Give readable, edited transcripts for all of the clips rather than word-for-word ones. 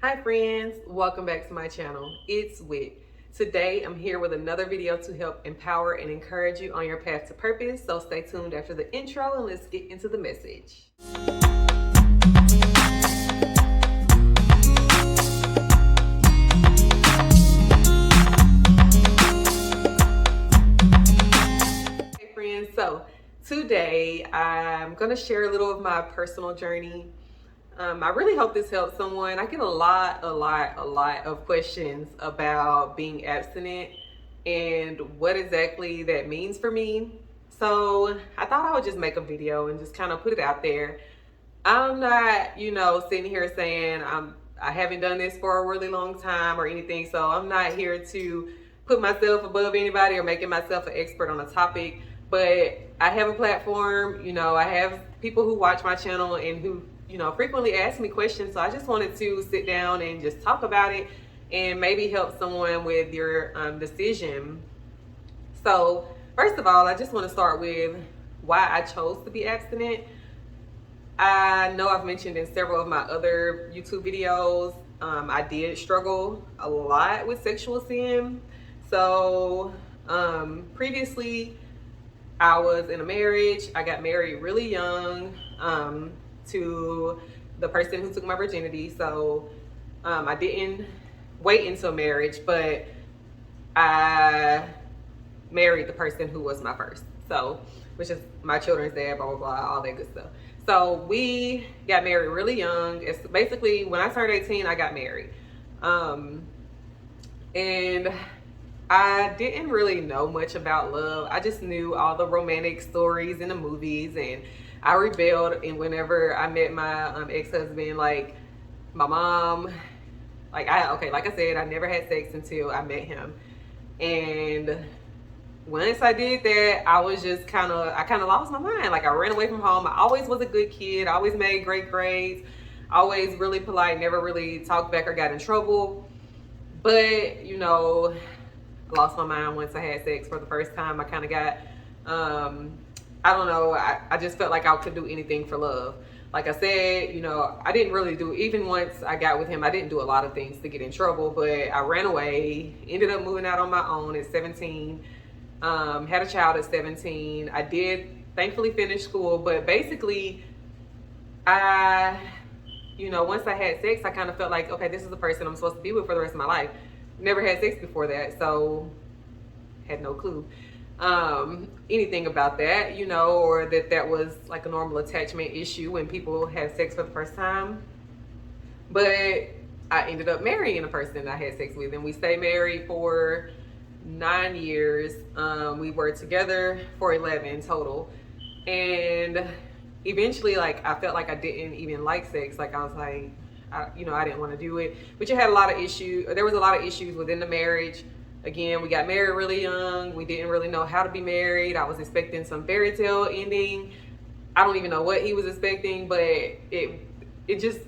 Hi friends, welcome back to my channel. It's Wit. Today I'm here with another video to help empower and encourage you on your path to purpose. So stay tuned after the intro and let's get into the message. Hey friends, so today I'm going to share a little of my personal journey. I really hope this helps someone. I get a lot of questions about being abstinent and what exactly that means for me. So I thought I would just make a video and just kind of put it out there. I'm not, sitting here saying I haven't done this for a really long time or anything. So I'm not here to put myself above anybody or making myself an expert on a topic. But I have a platform, I have people who watch my channel and who frequently ask me questions. So I just wanted to sit down and just talk about it and maybe help someone with your decision. So first of all, I just want to start with why I chose to be abstinent. I know I've mentioned in several of my other YouTube videos, I did struggle a lot with sexual sin. So previously I was in a marriage. I got married really young to the person who took my virginity. So I didn't wait until marriage, but I married the person who was my first. So, which is my children's dad, blah, blah, blah, all that good stuff. So we got married really young. It's basically when I turned 18, I got married. And I didn't really know much about love. I just knew all the romantic stories in the movies, and I rebelled. And whenever I met my ex-husband, like my mom, like I said, I never had sex until I met him. And once I did that, I was just kind of lost my mind. Like I ran away from home. I always was a good kid. I always made great grades. Always really polite. Never really talked back or got in trouble. But lost my mind once I had sex for the first time. I kind of got, I don't know, I just felt like I could do anything for love. Like I said, I didn't really do, even once I got with him, I didn't do a lot of things to get in trouble, but I ran away, ended up moving out on my own at 17, had a child at 17. I did thankfully finish school, but basically once I had sex, I kind of felt like, okay, this is the person I'm supposed to be with for the rest of my life. Never had sex before that, so had no clue anything about that, or that was like a normal attachment issue when people have sex for the first time. But I ended up marrying a person I had sex with, and we stayed married for 9 years. We were together for 11 total, and eventually, like, I felt like I didn't even like sex. Like I was like, I didn't want to do it, which had a lot of issues. There was a lot of issues within the marriage. Again, we got married really young. We didn't really know how to be married. I was expecting some fairy tale ending. I don't even know what he was expecting, but it just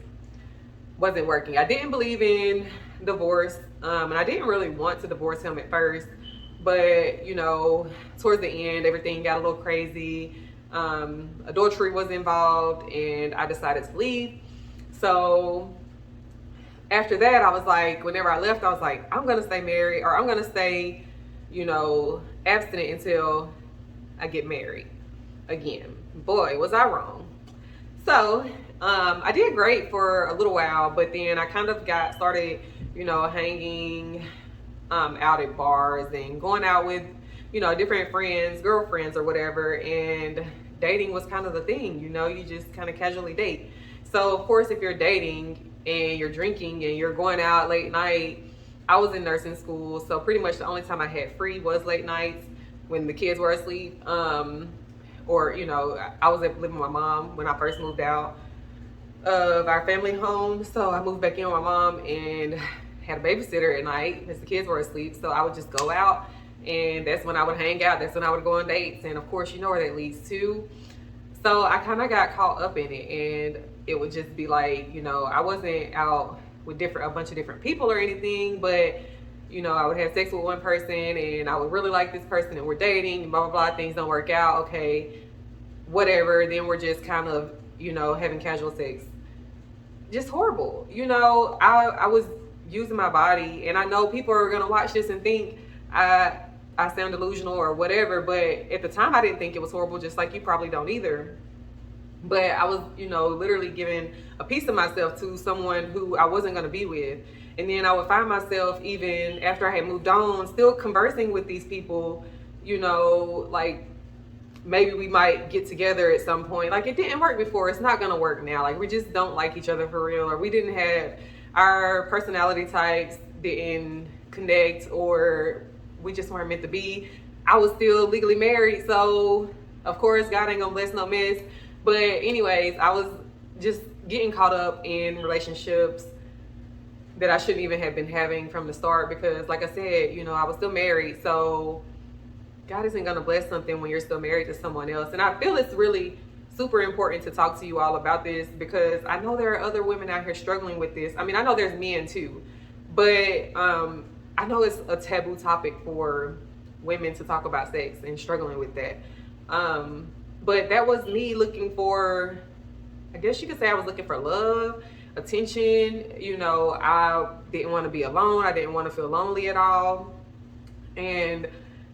wasn't working. I didn't believe in divorce, and I didn't really want to divorce him at first. But towards the end, everything got a little crazy. Adultery was involved, and I decided to leave. So after that, I was like, whenever I left, I was like, I'm going to stay married, or I'm going to stay, abstinent until I get married again. Boy, was I wrong. So I did great for a little while, but then I kind of started, hanging out at bars and going out with, different friends, girlfriends or whatever. And dating was kind of the thing, you just kind of casually date. So of course, if you're dating and you're drinking and you're going out late night, I was in nursing school, so pretty much the only time I had free was late nights when the kids were asleep. Or I was living with my mom when I first moved out of our family home. So I moved back in with my mom and had a babysitter at night as the kids were asleep. So I would just go out, and that's when I would hang out. That's when I would go on dates, and of course, where that leads to. So I kind of got caught up in it, and it would just be like, I wasn't out with a bunch of different people or anything, but I would have sex with one person and I would really like this person and we're dating and blah, blah, blah, things don't work out. Okay, whatever. Then we're just kind of, having casual sex just horrible. You know, I was using my body, and I know people are gonna watch this and think I sound delusional or whatever, but at the time I didn't think it was horrible, just like you probably don't either. But I was, you know, literally giving a piece of myself to someone who I wasn't going to be with. And then I would find myself, even after I had moved on, still conversing with these people, you know, like maybe we might get together at some point. Like, it didn't work before, it's not going to work now. Like, we just don't like each other for real, or we didn't have, our personality types didn't connect, or we just weren't meant to be. I was still legally married, so of course God ain't gonna bless no mess. But anyways, I was just getting caught up in relationships that I shouldn't even have been having from the start, because like I said, you know, I was still married. So God isn't going to bless something when you're still married to someone else. And I feel it's really super important to talk to you all about this, because I know there are other women out here struggling with this. I mean, I know there's men too, but I know it's a taboo topic for women to talk about sex and struggling with that. But that was me looking for, I guess you could say I was looking for love, attention. You know, I didn't want to be alone. I didn't want to feel lonely at all. And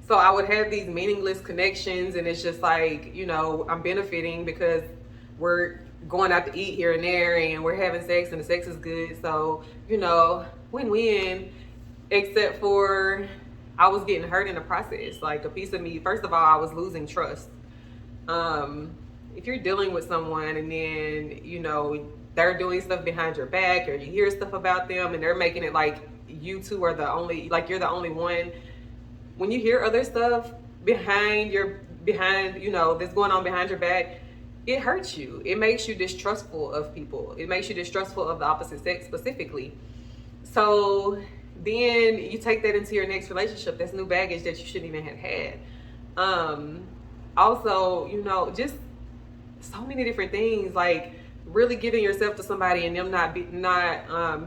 so I would have these meaningless connections, and it's just like, you know, I'm benefiting because we're going out to eat here and there, and we're having sex, and the sex is good. So, you know, win-win, except for I was getting hurt in the process. Like, a piece of me, first of all, I was losing trust. If you're dealing with someone and then, you know, they're doing stuff behind your back, or you hear stuff about them and they're making it like you two are the only, like you're the only one. When you hear other stuff behind, you know, that's going on behind your back, it hurts you. It makes you distrustful of people. It makes you distrustful of the opposite sex specifically. So then you take that into your next relationship. That's new baggage that you shouldn't even have had. Also, you know, just so many different things, like really giving yourself to somebody and them not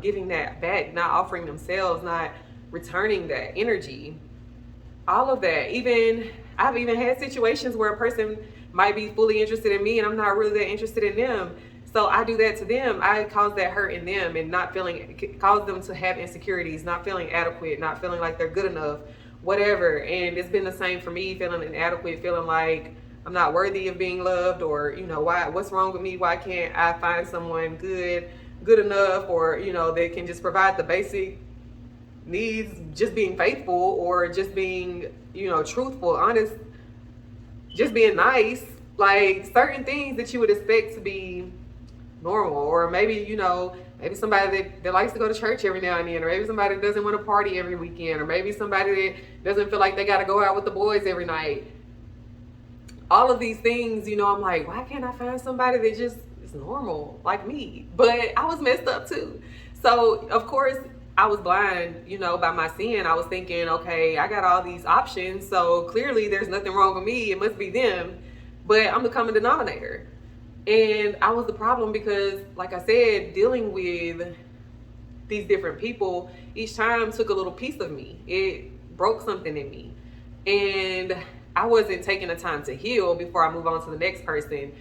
giving that back, not offering themselves, not returning that energy, all of that. I've even had situations where a person might be fully interested in me and I'm not really that interested in them. So I do that to them. I cause that hurt in them, and cause them to have insecurities, not feeling adequate, not feeling like they're good enough, whatever. And it's been the same for me, feeling inadequate, feeling like I'm not worthy of being loved, or, you know, what's wrong with me? Why can't I find someone good enough, or, you know, they can just provide the basic needs, just being faithful, or just being, you know, truthful, honest, just being nice, like certain things that you would expect to be normal. Or maybe, you know, maybe somebody that likes to go to church every now and then, or maybe somebody that doesn't want to party every weekend, or maybe somebody that doesn't feel like they got to go out with the boys every night. All of these things, you know, I'm like, why can't I find somebody that just is normal like me? But I was messed up too. So of course I was blind, you know, by my sin. I was thinking, okay, I got all these options, so clearly there's nothing wrong with me. It must be them. But I'm the common denominator. And I was the problem, because like I said, dealing with these different people each time took a little piece of me. It broke something in me. And I wasn't taking the time to heal before I move on to the next person.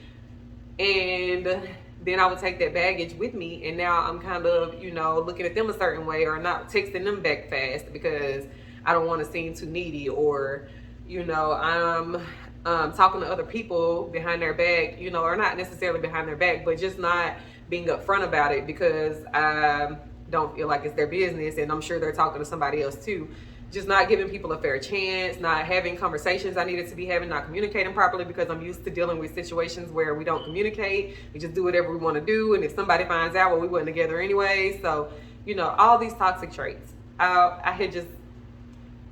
And then I would take that baggage with me, and now I'm kind of, you know, looking at them a certain way, or not texting them back fast because I don't want to seem too needy, or, you know, I'm talking to other people behind their back, you know, or not necessarily behind their back, but just not being upfront about it, because I don't feel like it's their business, and I'm sure they're talking to somebody else too. Just not giving people a fair chance, not having conversations I needed to be having, not communicating properly, because I'm used to dealing with situations where we don't communicate. We just do whatever we want to do, and if somebody finds out, well, we weren't together anyway. So, you know, all these toxic traits. I had just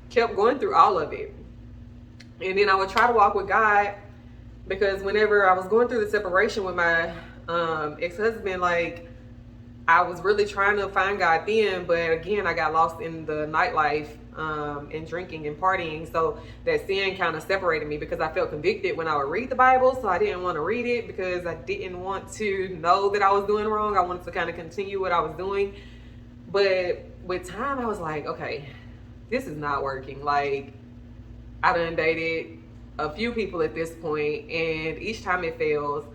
kept going through all of it. And then I would try to walk with God, because whenever I was going through the separation with my ex-husband, like, I was really trying to find God then, but again, I got lost in the nightlife and drinking and partying. So that sin kind of separated me, because I felt convicted when I would read the Bible. So I didn't want to read it, because I didn't want to know that I was doing wrong. I wanted to kind of continue what I was doing. But with time, I was like, okay, this is not working. Like, I done dated a few people at this point, and each time it fails.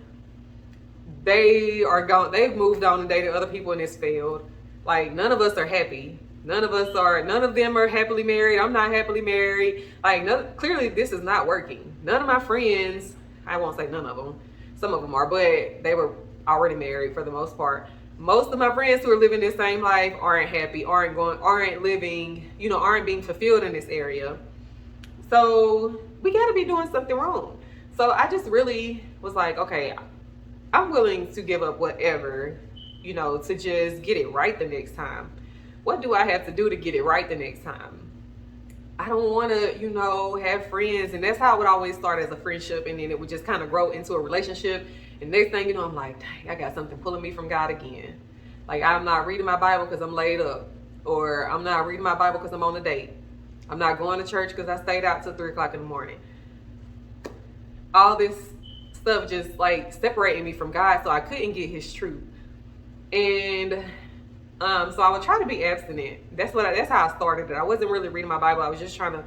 they are gone. They've moved on and dated other people in this field. Like, none of us are happy. None of them are happily married. I'm not happily married. Like, clearly this is not working. None of my friends, I won't say none of them, some of them are, but they were already married for the most part. Most of my friends who are living this same life aren't happy, aren't living, aren't being fulfilled in this area. So we got to be doing something wrong. So I just really was like, okay, I'm willing to give up whatever, to just get it right the next time. What do I have to do to get it right the next time? I don't want to, have friends. And that's how it would always start, as a friendship. And then it would just kind of grow into a relationship. And next thing you know, I'm like, dang, I got something pulling me from God again. Like, I'm not reading my Bible because I'm laid up. Or I'm not reading my Bible because I'm on a date. I'm not going to church because I stayed out till 3 o'clock in the morning. All this stuff just like separating me from God, so I couldn't get his truth. And so I would try to be abstinent. That's how I started it. I wasn't really reading my Bible. I was just trying to,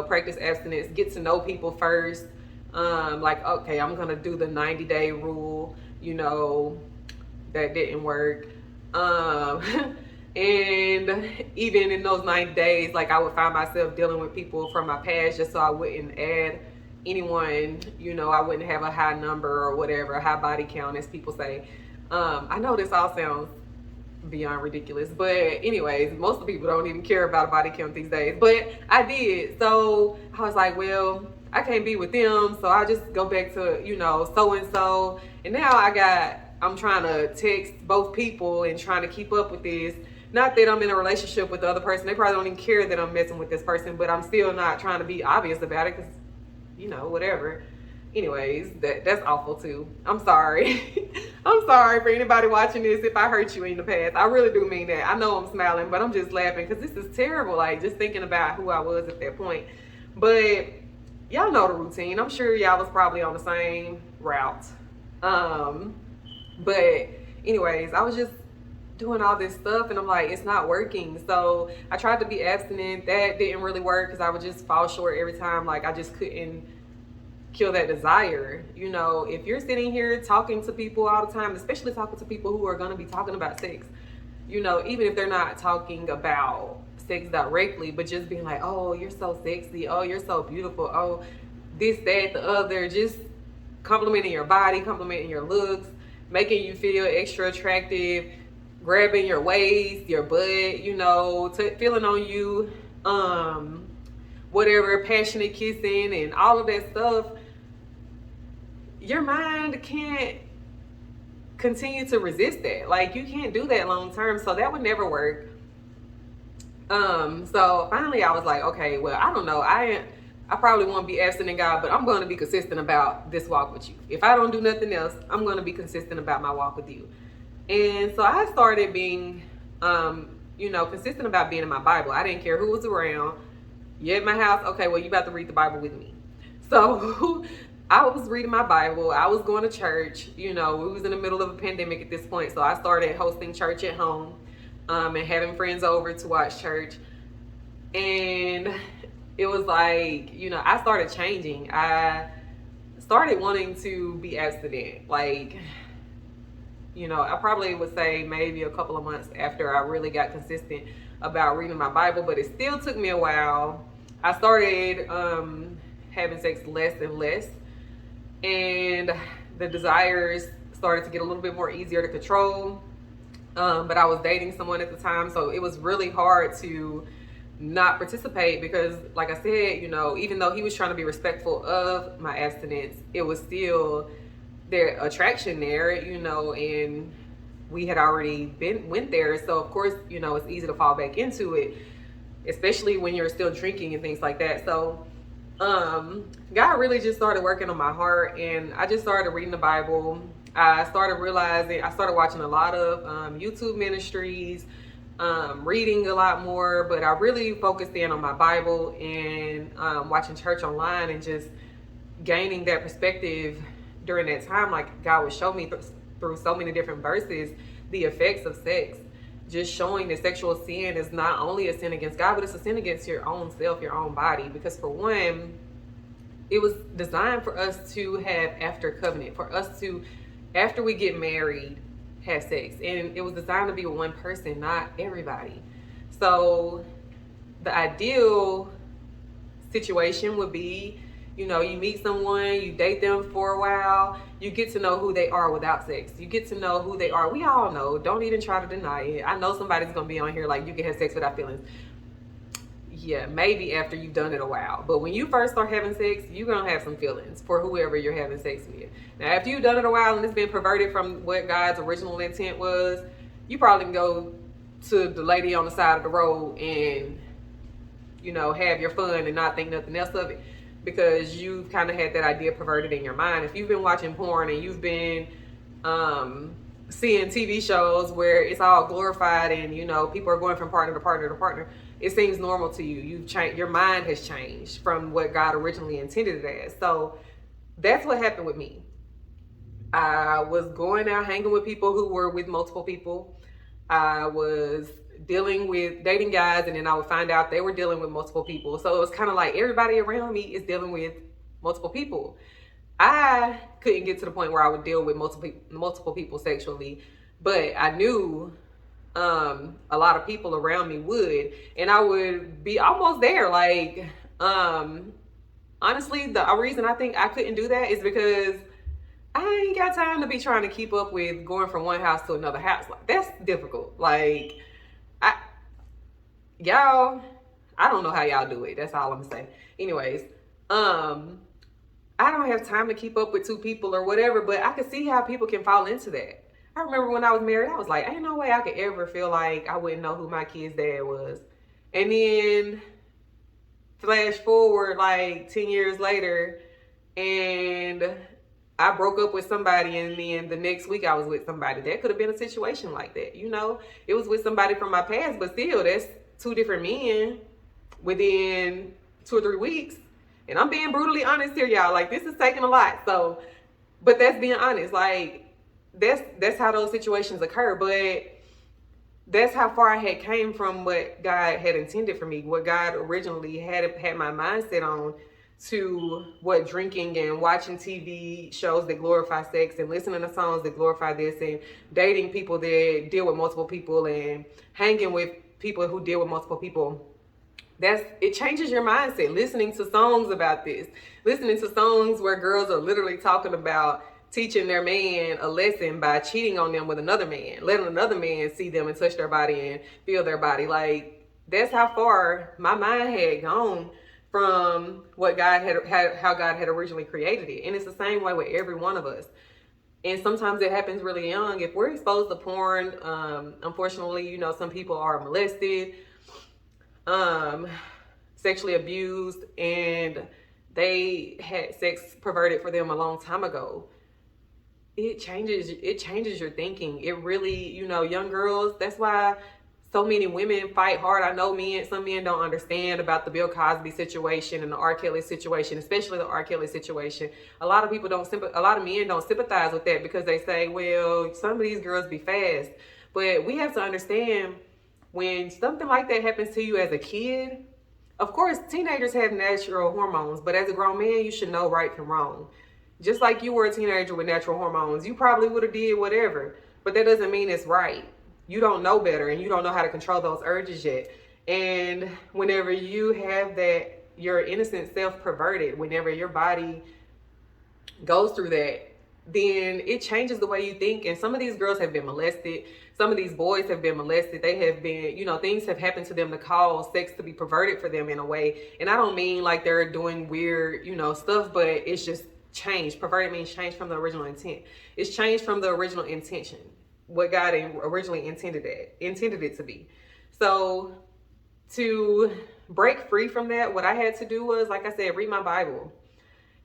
practice abstinence, get to know people first. Like, okay, I'm gonna do the 90-day rule. That didn't work. And even in those 90 days, like, I would find myself dealing with people from my past just so I wouldn't add anyone, I wouldn't have a high number or whatever, a high body count, as people say. I know this all sounds beyond ridiculous, but anyways, most of the people don't even care about a body count these days, but I did. So I was like, well, I can't be with them, so I just go back to, so-and-so. And now I'm trying to text both people and trying to keep up with this. Not that I'm in a relationship with the other person. They probably don't even care that I'm messing with this person, but I'm still not trying to be obvious about it because, whatever. Anyways, that's awful too. I'm sorry. I'm sorry for anybody watching this if I hurt you in the past. I really do mean that. I know I'm smiling, but I'm just laughing because this is terrible. Like, just thinking about who I was at that point. But y'all know the routine. I'm sure y'all was probably on the same route. But anyways, I was just doing all this stuff and I'm like, it's not working. So I tried to be abstinent. That didn't really work because I would just fall short every time. Like, I just couldn't kill that desire. If you're sitting here talking to people all the time, especially talking to people who are going to be talking about sex, even if they're not talking about sex directly, but just being like, oh, you're so sexy, oh, you're so beautiful, oh, this, that, the other, just complimenting your body, complimenting your looks, making you feel extra attractive, grabbing your waist, your butt, feeling on you, whatever, passionate kissing and all of that stuff. Your mind can't continue to resist that. Like, you can't do that long term, so that would never work. So finally I was like, okay, well, I don't know, I probably won't be abstinent, God, but I'm going to be consistent about this walk with you. If I don't do nothing else, I'm going to be consistent about my walk with you. And so I started being consistent about being in my Bible. I didn't care who was around. You at my house? Okay, well, you about to read the Bible with me. So I was reading my Bible. I was going to church. We was in the middle of a pandemic at this point. So I started hosting church at home and having friends over to watch church. And it was like, I started changing. I started wanting to be abstinent. Like, I probably would say maybe a couple of months after I really got consistent about reading my Bible, but it still took me a while. I started having sex less and less, and the desires started to get a little bit more easier to control. But I was dating someone at the time, so it was really hard to not participate because, like I said, even though he was trying to be respectful of my abstinence, it was still their attraction there, and we had already went there. So of course, it's easy to fall back into it, especially when you're still drinking and things like that. So God really just started working on my heart, and I just started reading the Bible. I started watching a lot of YouTube ministries, reading a lot more, but I really focused in on my Bible and watching church online and just gaining that perspective during that time. Like, God would show me through so many different verses the effects of sex, just showing that sexual sin is not only a sin against God, but it's a sin against your own self, your own body. Because for one, it was designed for us to have after covenant, for us to after we get married, have sex. And it was designed to be with one person, not everybody. So the ideal situation would be, you know, you meet someone, you date them for a while, you get to know who they are without sex. You get to know who they are. We all know. Don't even try to deny it. I know somebody's going to be on here like, you can have sex without feelings. Yeah, maybe after you've done it a while. But when you first start having sex, you're going to have some feelings for whoever you're having sex with. Now, after you've done it a while and it's been perverted from what God's original intent was, you probably can go to the lady on the side of the road and, you know, have your fun and not think nothing else of it, because you've kind of had that idea perverted in your mind. If you've been watching porn and you've been seeing TV shows where it's all glorified and, you know, people are going from partner to partner to partner, it seems normal to you. You've changed, your mind has changed from what God originally intended it as. So that's what happened with me. I was going out hanging with people who were with multiple people. I was dating guys, and then I would find out they were dealing with multiple people. So it was kind of like everybody around me is dealing with multiple people. I couldn't get to the point where I would deal with multiple people sexually, but I knew a lot of people around me would, and I would be almost there. Like, honestly, the reason I think I couldn't do that is because I ain't got time to be trying to keep up with going from one house to another house. Like, that's difficult. Like, y'all, I don't know how y'all do it. That's all I'm saying. Anyways, I don't have time to keep up with two people or whatever, but I could see how people can fall into that. I remember when I was married, I was like, ain't no way I could ever feel like I wouldn't know who my kid's dad was. And then flash forward like 10 years later, and I broke up with somebody, and then the next week I was with somebody. That could have been a situation like that, you know? It was with somebody from my past, but still, that's two different men within 2 or 3 weeks. And I'm being brutally honest here, y'all. Like, this is taking a lot. So, but that's being honest. Like, that's how those situations occur. But that's how far I had came from what God had intended for me, what God originally had my mindset on, to what drinking and watching TV shows that glorify sex and listening to songs that glorify this and dating people that deal with multiple people and hanging with people who deal with multiple people. It changes your mindset. Listening to songs about this, listening to songs where girls are literally talking about teaching their man a lesson by cheating on them with another man, letting another man see them and touch their body and feel their body. Like, that's how far my mind had gone from what God had how God had originally created it. And it's the same way with every one of us. And sometimes it happens really young. If we're exposed to porn, unfortunately, you know, some people are molested, sexually abused, and they had sex perverted for them a long time ago. It changes your thinking. It really, you know, young girls, that's why so many women fight hard. I know some men don't understand about the Bill Cosby situation and the R. Kelly situation, especially the R. Kelly situation. A lot of men don't sympathize with that because they say, well, some of these girls be fast. But we have to understand, when something like that happens to you as a kid, of course, teenagers have natural hormones, but as a grown man, you should know right from wrong. Just like you were a teenager with natural hormones, you probably would have did whatever, but that doesn't mean it's right. You don't know better, and you don't know how to control those urges yet. And whenever you have that, your innocent self perverted, whenever your body goes through that, then it changes the way you think. And some of these girls have been molested. Some of these boys have been molested. They have been, you know, things have happened to them to cause sex to be perverted for them in a way. And I don't mean like they're doing weird, you know, stuff, but it's just changed. Perverted means change from the original intent. It's changed from the original intention, what God originally intended it to be. So to break free from that, what I had to do was, like I said, read my Bible.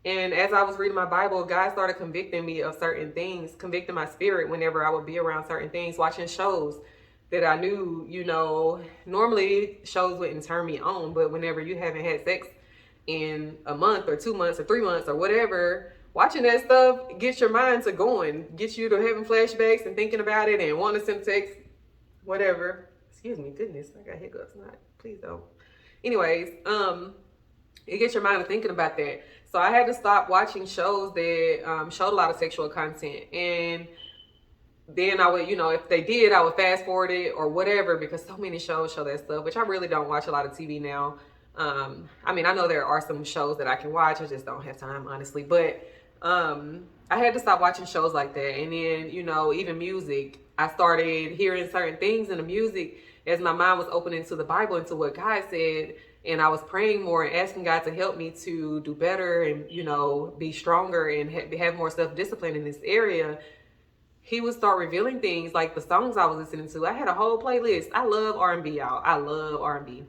And as I was reading my Bible, God started convicting me of certain things, convicting my spirit whenever I would be around certain things, watching shows that I knew, you know, normally shows wouldn't turn me on, but whenever you haven't had sex in a month or 2 months or 3 months or whatever, watching that stuff gets your mind to going, gets you to having flashbacks and thinking about it and wanting to send text, whatever. Excuse me, goodness, I got hiccups. Please don't. Anyways, it gets your mind to thinking about that. So I had to stop watching shows that showed a lot of sexual content. And then I would, if they did, I would fast forward it or whatever, because so many shows show that stuff, which I really don't watch a lot of TV now. I mean, I know there are some shows that I can watch. I just don't have time, honestly. But I had to stop watching shows like that. And then, even music, I started hearing certain things in the music as my mind was opening to the Bible and to what God said. And I was praying more and asking God to help me to do better and, be stronger and have more self-discipline in this area. He would start revealing things like the songs I was listening to. I had a whole playlist. I love R&B, y'all. I love R&B.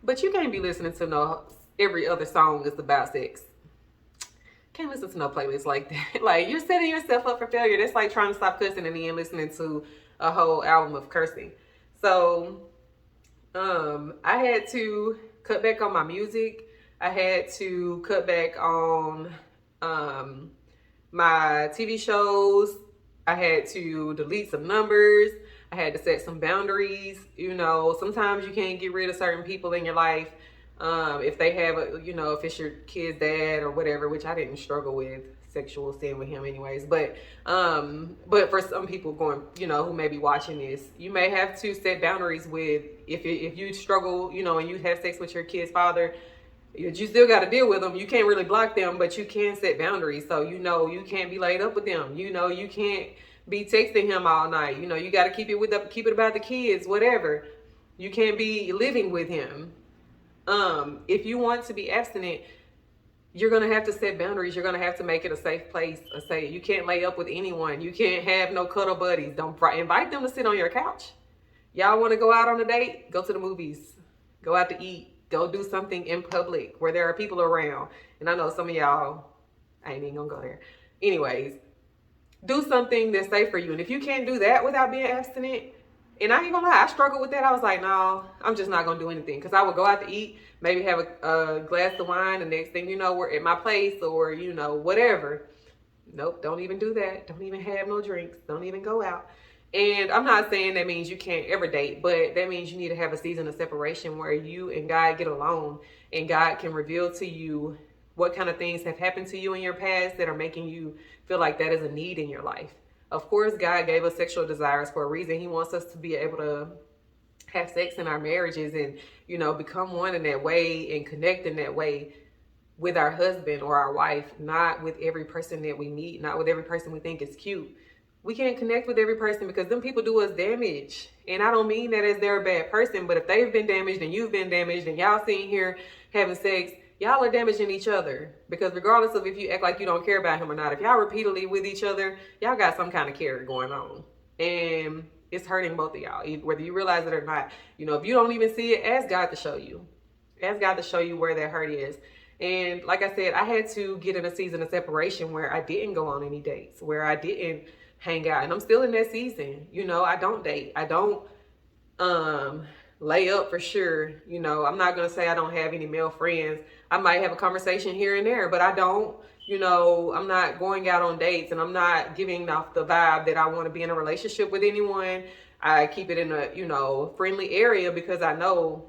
But you can't be listening to every other song is about sex. Can't listen to no playlist like that. Like, you're setting yourself up for failure. That's like trying to stop cussing and then listening to a whole album of cursing. So, I had to cut back on my music. I had to cut back on my TV shows. I had to delete some numbers. I had to set some boundaries. Sometimes you can't get rid of certain people in your life. If they have if it's your kid's dad or whatever, which I didn't struggle with sexual sin with him anyways. But for some people who may be watching this, you may have to set boundaries with, if you struggle, and you have sex with your kid's father, you still got to deal with them. You can't really block them, but you can set boundaries. So, you can't be laid up with them. You can't be texting him all night. You got to keep it about the kids, whatever. You can't be living with him. If you want to be abstinent, you're going to have to set boundaries. You're going to have to make it a safe place. You can't lay up with anyone. You can't have no cuddle buddies. Don't invite them to sit on your couch. Y'all want to go out on a date? Go to the movies. Go out to eat. Go do something in public where there are people around. And I know some of y'all, I ain't even gonna go there. Anyways, do something that's safe for you. And if you can't do that without being abstinent, and I ain't gonna lie, I struggled with that. I was like, no, I'm just not gonna do anything. Because I would go out to eat, maybe have a glass of wine. The next thing you know, we're at my place or, whatever. Nope, don't even do that. Don't even have no drinks. Don't even go out. And I'm not saying that means you can't ever date, but that means you need to have a season of separation where you and God get alone and God can reveal to you what kind of things have happened to you in your past that are making you feel like that is a need in your life. Of course, God gave us sexual desires for a reason. He wants us to be able to have sex in our marriages and, become one in that way and connect in that way with our husband or our wife, not with every person that we meet, not with every person we think is cute. We can't connect with every person because them people do us damage. And I don't mean that as they're a bad person, but if they've been damaged and you've been damaged and y'all sitting here having sex, y'all are damaging each other. Because regardless of if you act like you don't care about him or not, if y'all repeatedly with each other, y'all got some kind of care going on. And it's hurting both of y'all, whether you realize it or not. If you don't even see it, ask God to show you. Ask God to show you where that hurt is. And like I said, I had to get in a season of separation where I didn't go on any dates, where I didn't hang out. And I'm still in that season. I don't date. I don't lay up for sure. I'm not going to say I don't have any male friends. I might have a conversation here and there, but I don't, I'm not going out on dates and I'm not giving off the vibe that I want to be in a relationship with anyone. I keep it in a, friendly area because I know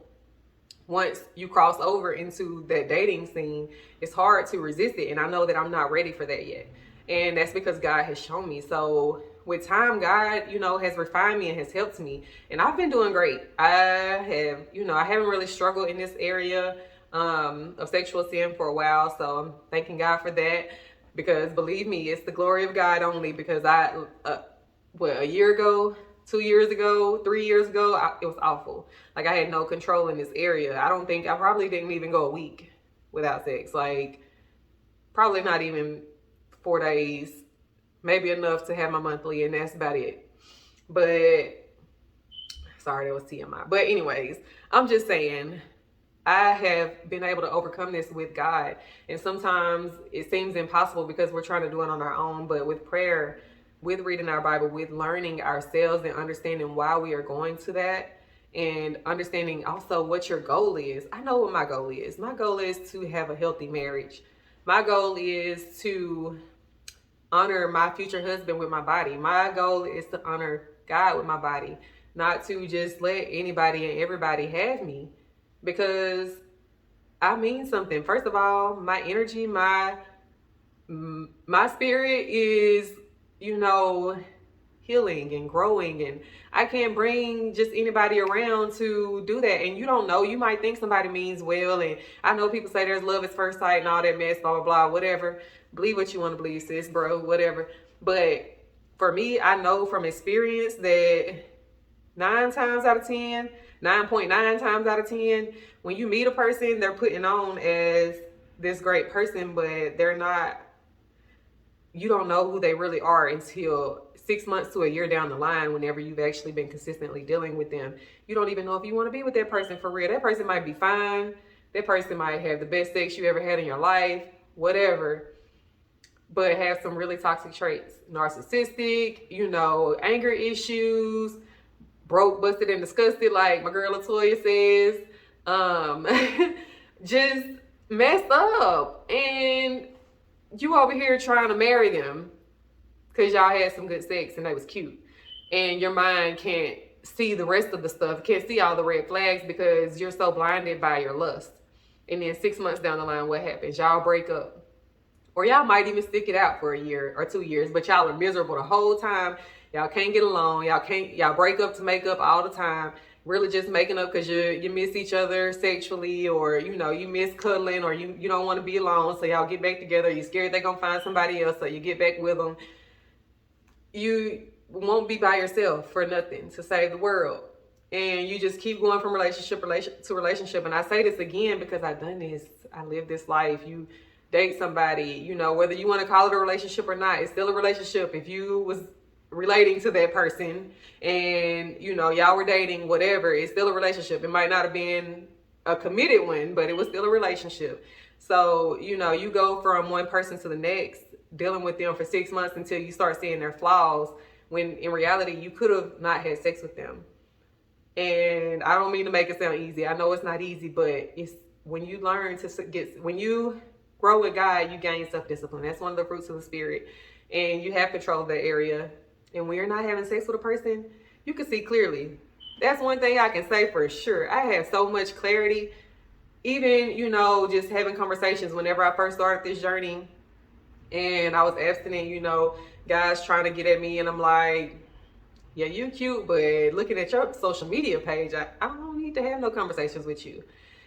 once you cross over into that dating scene, it's hard to resist it. And I know that I'm not ready for that yet. And that's because God has shown me. So with time, God, has refined me and has helped me. And I've been doing great. I have, I haven't really struggled in this area of sexual sin for a while. So I'm thanking God for that. Because believe me, it's the glory of God only. Because a year ago, 2 years ago, 3 years ago, it was awful. Like I had no control in this area. I probably didn't even go a week without sex. Like probably not even 4 days, maybe enough to have my monthly, and that's about it. But sorry, that was TMI. But anyways, I'm just saying I have been able to overcome this with God. And sometimes it seems impossible because we're trying to do it on our own, but with prayer, with reading our Bible, with learning ourselves and understanding why we are going to that, and understanding also what your goal is. I know what my goal is. My goal is to have a healthy marriage. My goal is to honor my future husband with my body. My goal is to honor God with my body, not to just let anybody and everybody have me. Because I mean something. First of all, my energy, my spirit is, you know, healing and growing, and I can't bring just anybody around to do that. And you don't know, you might think somebody means well, and I know people say there's love at first sight and all that mess, blah blah blah, whatever. Believe what you want to believe, sis, bro, whatever. But for me, I know from experience that 9.9 times out of 10, when you meet a person, they're putting on as this great person, but they're not. You don't know who they really are until 6 months to a year down the line, whenever you've actually been consistently dealing with them. You don't even know if you want to be with that person for real. That person might be fine. That person might have the best sex you ever had in your life, whatever, but have some really toxic traits. Narcissistic, anger issues, broke, busted, and disgusted, like my girl Latoya says. Just messed up. And you over here trying to marry them because y'all had some good sex and they was cute. And your mind can't see the rest of the stuff, can't see all the red flags because you're so blinded by your lust. And then 6 months down the line, what happens? Y'all break up. Or y'all might even stick it out for a year or 2 years, but y'all are miserable the whole time. Y'all can't get along. Y'all break up to make up all the time. Really just making up because you miss each other sexually, or you miss cuddling, or you don't want to be alone, so y'all get back together. You're scared they're gonna find somebody else, so you get back with them. You won't be by yourself for nothing to save the world, and you just keep going from relationship to relationship. And I say this again because I've done this. I live this life. You date somebody, whether you want to call it a relationship or not, it's still a relationship. If you was relating to that person and y'all were dating, whatever, it's still a relationship. It might not have been a committed one, but it was still a relationship. So you go from one person to the next, dealing with them for 6 months until you start seeing their flaws, when in reality you could have not had sex with them. And I don't mean to make it sound easy. I know it's not easy, but it's when you learn to when you grow with God, you gain self-discipline. That's one of the fruits of the spirit, and you have control of that area. And when you're not having sex with a person, you can see clearly. That's one thing I can say for sure. I have so much clarity. Even, just having conversations whenever I first started this journey and I was abstinent, guys trying to get at me, and I'm like, yeah, you cute, but looking at your social media page, I don't need to have no conversations with you.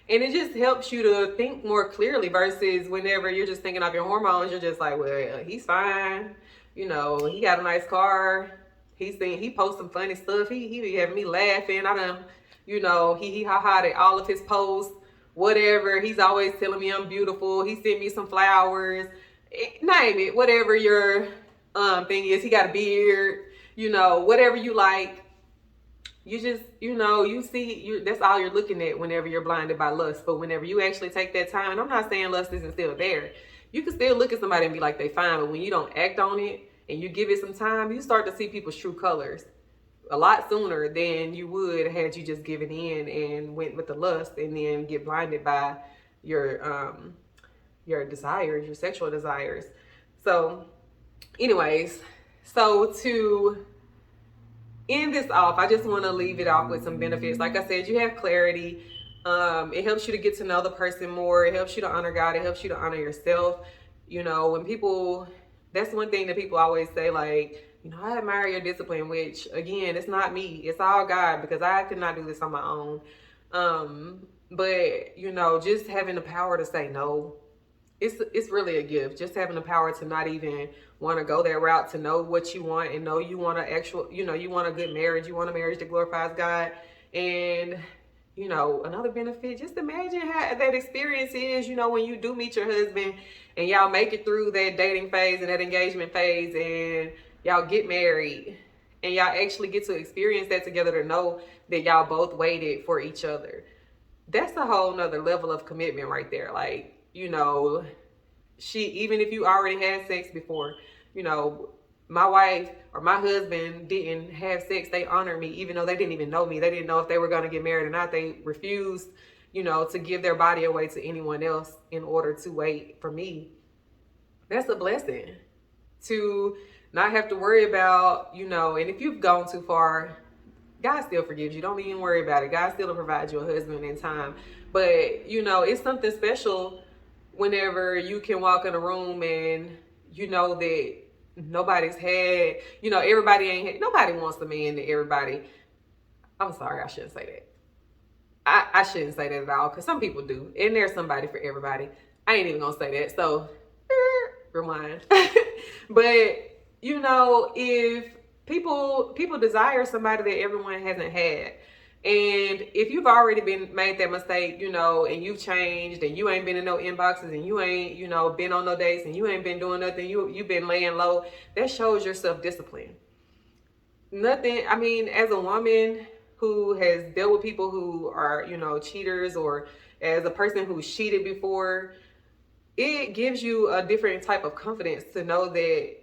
And it just helps you to think more clearly versus whenever you're just thinking off your hormones, you're just like, well, he's fine. He got a nice car. He posts some funny stuff. He be having me laughing. I done, he ha ha at all of his posts, whatever. He's always telling me I'm beautiful. He sent me some flowers. Name it, whatever your thing is. He got a beard, whatever you like. You just, you see, that's all you're looking at whenever you're blinded by lust. But whenever you actually take that time, and I'm not saying lust isn't still there. You can still look at somebody and be like, they fine. But when you don't act on it and you give it some time, you start to see people's true colors a lot sooner than you would had you just given in and went with the lust and then get blinded by your desires, your sexual desires. So anyways, so to end this off, I just want to leave it off with some benefits. Like I said, you have clarity. It helps you to get to know the person more. It helps you to honor God. It helps you to honor yourself. When people, that's one thing that people always say, like, I admire your discipline, which again, it's not me. It's all God, because I could not do this on my own. But just having the power to say no, it's really a gift. Just having the power to not even want to go that route, to know what you want and know you want you want a good marriage. You want a marriage that glorifies God. And another benefit, just imagine how that experience is, when you do meet your husband and y'all make it through that dating phase and that engagement phase and y'all get married and y'all actually get to experience that together, to know that y'all both waited for each other. That's a whole nother level of commitment right there. Like, even if you already had sex before, my wife or my husband didn't have sex, they honored me, even though they didn't even know me. They didn't know if they were going to get married or not. They refused, to give their body away to anyone else in order to wait for me. That's a blessing, to not have to worry about, and if you've gone too far, God still forgives you. Don't even worry about it. God still will provide you a husband in time. But, you know, it's something special whenever you can walk in a room and you know that nobody's had, you know, everybody ain't had, nobody wants a man that everybody, I'm sorry, I shouldn't say that. I shouldn't say that at all, because some people do. And there's somebody for everybody. I ain't even going to say that. So, rewind. But, you know, if people desire somebody that everyone hasn't had, and if you've already been made that mistake, you know, and you've changed and you ain't been in no inboxes and you ain't, you know, been on no dates and you ain't been doing nothing, you've been laying low, that shows your self-discipline. Nothing, I mean, as a woman who has dealt with people who are, you know, cheaters, or as a person who's cheated before, it gives you a different type of confidence to know that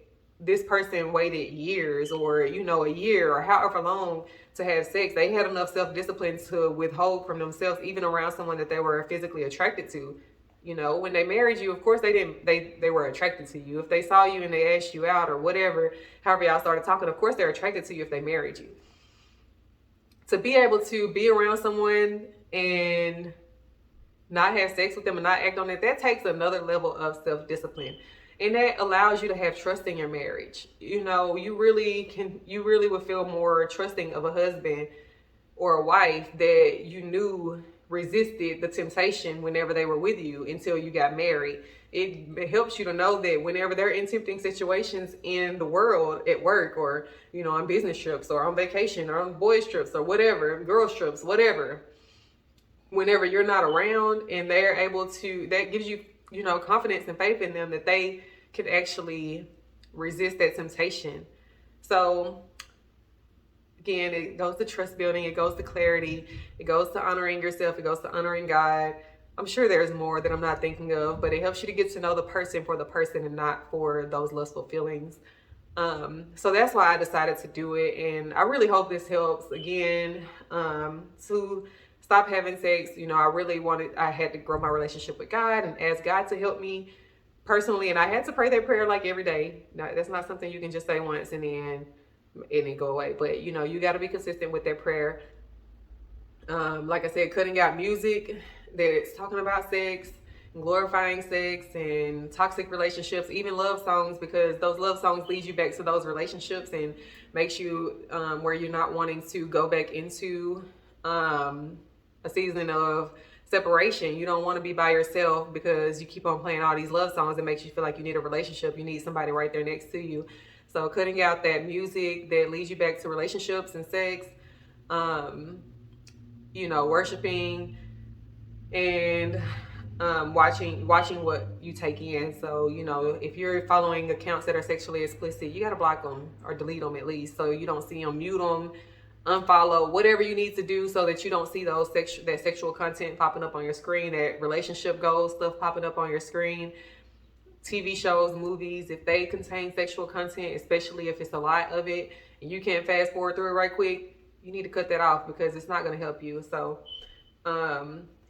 this person waited years, or, you know, a year or however long to have sex. They had enough self-discipline to withhold from themselves, even around someone that they were physically attracted to. You know, when they married you, of course they were attracted to you. If they saw you and they asked you out or whatever, however y'all started talking, of course they're attracted to you if they married you. To be able to be around someone and not have sex with them and not act on it, that takes another level of self-discipline. And that allows you to have trust in your marriage. You know, you really would feel more trusting of a husband or a wife that you knew resisted the temptation whenever they were with you until you got married. It helps you to know that whenever they're in tempting situations in the world, at work, or, you know, on business trips, or on vacation, or on boys trips, or whatever, girls trips, whatever, whenever you're not around and they're able to, that gives you, you know, confidence and faith in them that they can actually resist that temptation. So again, it goes to trust building, it goes to clarity, it goes to honoring yourself, it goes to honoring God. I'm sure there's more that I'm not thinking of, but it helps you to get to know the person for the person and not for those lustful feelings. So that's why I decided to do it. And I really hope this helps, again, to stop having sex. You know, I had to grow my relationship with God and ask God to help me personally. And I had to pray that prayer like every day. Now, that's not something you can just say once and then go away. But, you know, you got to be consistent with that prayer. Like I said, cutting out music that's talking about sex, and glorifying sex, and toxic relationships, even love songs, because those love songs lead you back to those relationships and makes you where you're not wanting to go back into a season of separation. You don't want to be by yourself because you keep on playing all these love songs. It makes you feel like you need a relationship. You need somebody right there next to you. So cutting out that music that leads you back to relationships and sex, you know, worshiping and watching what you take in. So, you know, if you're following accounts that are sexually explicit, you got to block them or delete them at least, so you don't see them. Mute them, unfollow, whatever you need to do so that you don't see that sexual content popping up on your screen, that relationship goals stuff popping up on your screen. TV shows, movies, if they contain sexual content, especially if it's a lot of it and you can't fast forward through it right quick, you need to cut that off because it's not going to help you. So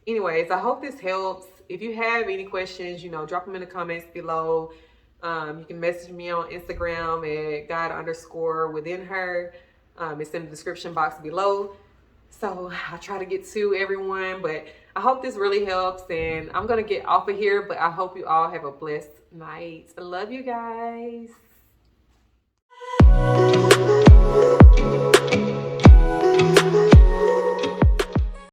anyways, I hope this helps. If you have any questions, you know, drop them in the comments below. You can message me on Instagram at God_within_her. It's in the description box below. So I try to get to everyone, but I hope this really helps, and I'm going to get off of here, but I hope you all have a blessed night. I love you guys.